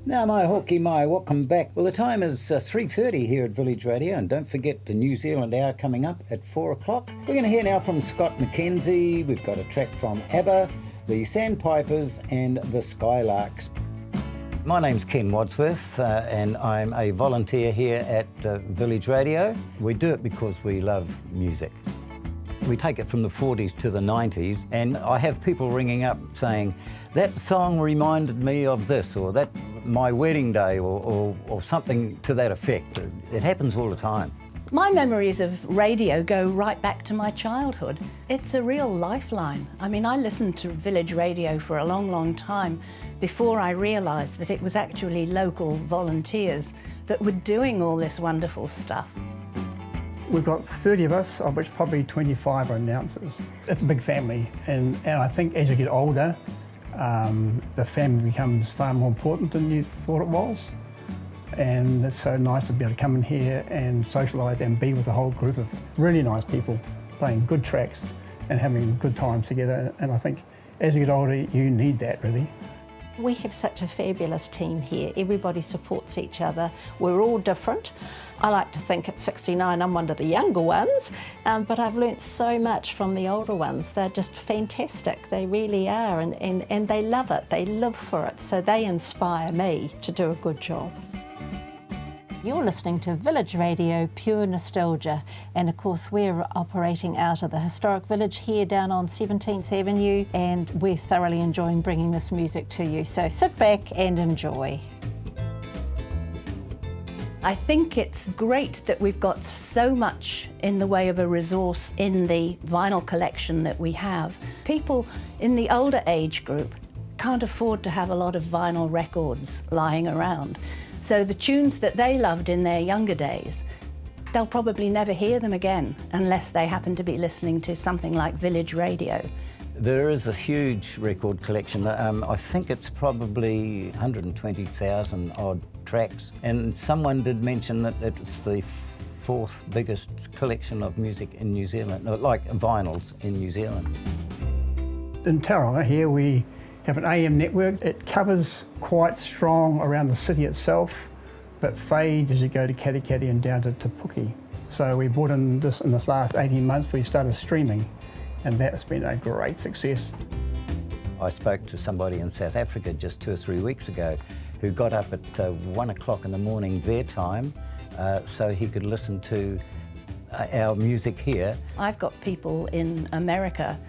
Now, my hoki mai, welcome back. Well, the time is 3:30 here at Village Radio, and don't forget the New Zealand Hour coming up at 4 o'clock. We're going to hear now from Scott McKenzie. We've got a track from ABBA, the Sandpipers and the Skylarks. My name's Ken Wadsworth, and I'm a volunteer here at Village Radio. We do it because we love music. We take it from the 40s to the 90s, and I have people ringing up saying, that song reminded me of this, or that my wedding day, or something to that effect. It happens all the time. My memories of radio go right back to my childhood. It's a real lifeline. I mean, I listened to Village Radio for a long, long time before I realised that it was actually local volunteers that were doing all this wonderful stuff. We've got 30 of us, of which probably 25 are announcers. It's a big family, and I think as you get older, the family becomes far more important than you thought it was. And it's so nice to be able to come in here and socialise and be with a whole group of really nice people playing good tracks and having good times together. And I think as you get older, you need that really. We have such a fabulous team here. Everybody supports each other. We're all different. I like to think at 69 I'm one of the younger ones, but I've learnt so much from the older ones. They're just fantastic. They really are, and they love it. They live for it, so they inspire me to do a good job. You're listening to Village Radio, Pure Nostalgia, and of course we're operating out of the historic village here down on 17th Avenue, and we're thoroughly enjoying bringing this music to you, so sit back and enjoy. I think it's great that we've got so much in the way of a resource in the vinyl collection that we have. People in the older age group can't afford to have a lot of vinyl records lying around. So the tunes that they loved in their younger days, they'll probably never hear them again unless they happen to be listening to something like Village Radio. There is a huge record collection. I think it's probably 120,000 odd tracks. And someone did mention that it's the fourth biggest collection of music in New Zealand, like vinyls in New Zealand. In Tauranga here we have an AM network. It covers quite strong around the city itself, but fades as you go to Katikati and down to Te Puke. So we brought in this in the last 18 months. We started streaming, and that's been a great success. I spoke to somebody in South Africa just 2 or 3 weeks ago who got up at 1 o'clock in the morning their time so he could listen to our music here. I've got people in America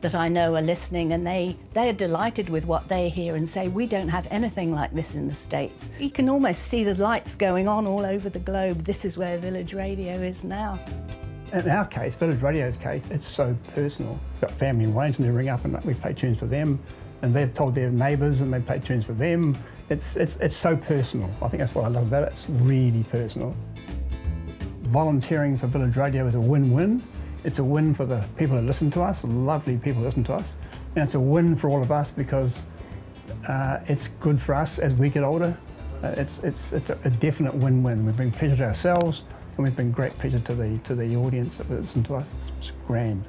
that I know are listening, and they are delighted with what they hear and say, we don't have anything like this in the States. You can almost see the lights going on all over the globe. This is where Village Radio is now. In our case, Village Radio's case, it's so personal. We've got family in Wellington who ring up and we play tunes for them, and they've told their neighbours and they play tunes for them. It's so personal. I think that's what I love about it. It's really personal. Volunteering for Village Radio is a win-win. It's a win for the people who listen to us, lovely people who listen to us, and it's a win for all of us because it's good for us as we get older. It's a definite win-win. We bring pleasure to ourselves, and we bring great pleasure to the audience that listen to us. It's grand.